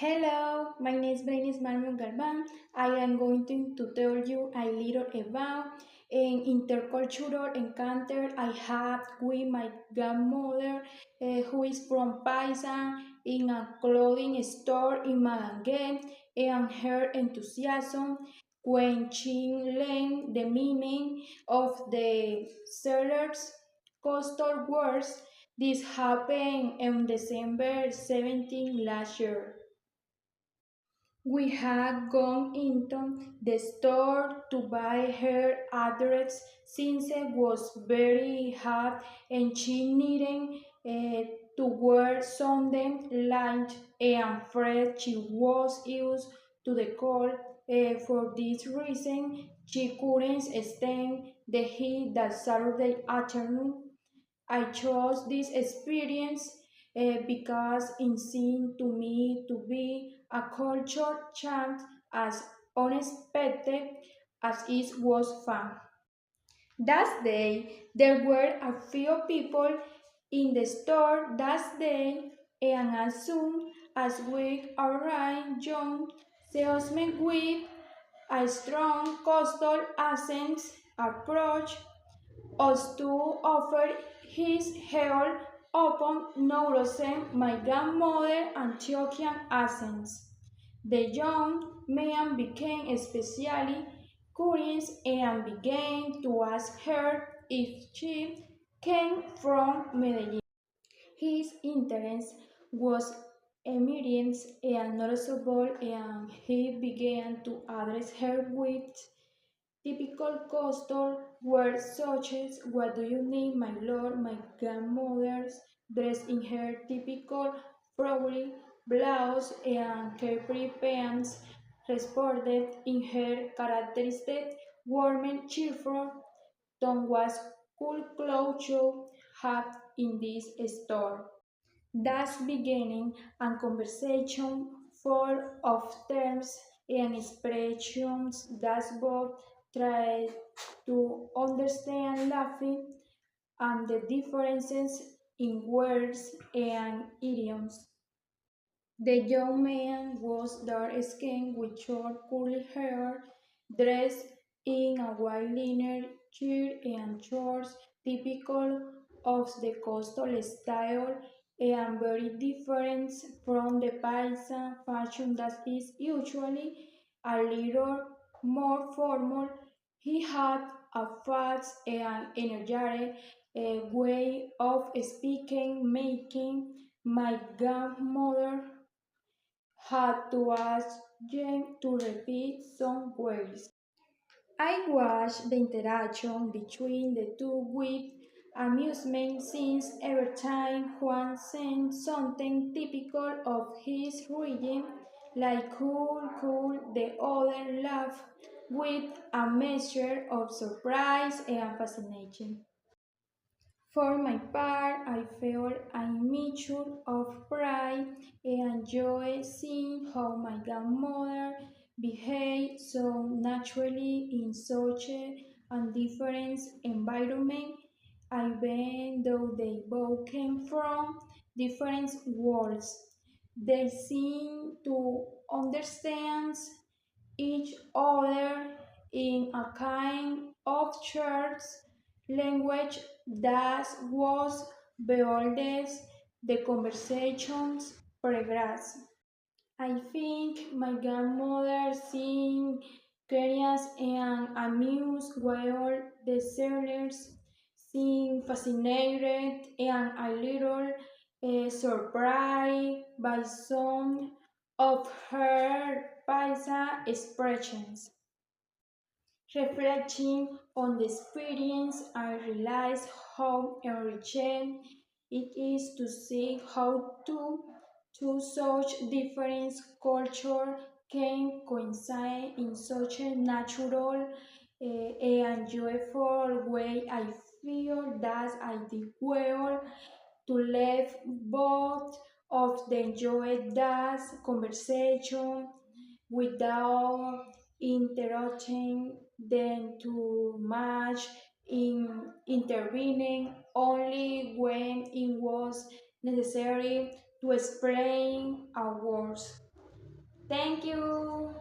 Hello, my name is Manuel Galvan. I am going to tell you a little about an intercultural encounter I had with my grandmother, who is from Paisa, in a clothing store in Magangué, and her enthusiasm when she learned the meaning of the seller's coastal words. This happened on December 17 last year. We had gone into the store to buy her address since it was very hot and she needed to wear something light and afraid she was used to the cold. For this reason, she couldn't stand the heat that Saturday afternoon. I chose this experience because it seemed to me to be a culture change as unexpected as it was fun. That day, there were a few people in the store that day, and as soon as we arrived, John, salesman with a strong coastal accent, approached us to offer his help upon noticing my grandmother Antiochian accents. The young man became especially curious and began to ask her if she came from Medellin. His interest was immediate and noticeable, and he began to address her with typical coastal words such as "What do you need, my lord?" My grandmother's dressed in her typical flowery blouse and capri pants responded in her characteristic warm and cheerful tone was cool clothes you had in this store. Thus beginning a conversation full of terms and expressions that both tried to understand, laughing at the differences in words and idioms. The young man was dark-skinned with short curly hair, dressed in a white linen shirt and shorts typical of the coastal style and very different from the Paisa fashion that is usually a little more formal. He had a fast and energetic way of speaking, making my grandmother had to ask Jane to repeat some words. I watched the interaction between the two with amusement since every time Juan said something typical of his region, like cool, cool, the other laughed with a measure of surprise and fascination. For my part, I felt a mixture of pride and joy seeing how my grandmother behaved so naturally in such a different environment, even though they both came from different worlds. They seemed to understand each other in a kind of shared language that was beyond the conversations progress. I think my grandmother seemed curious and amused while the sailors seemed fascinated and a little surprised by some of her Paisa expressions. Reflecting on the experience, I realized how enriching it is to see how two such different cultures can coincide in such a natural and joyful way. I feel that I did well to let both of them enjoy that conversation without interrupting them too much in intervening only when it was necessary to explain our words. Thank you.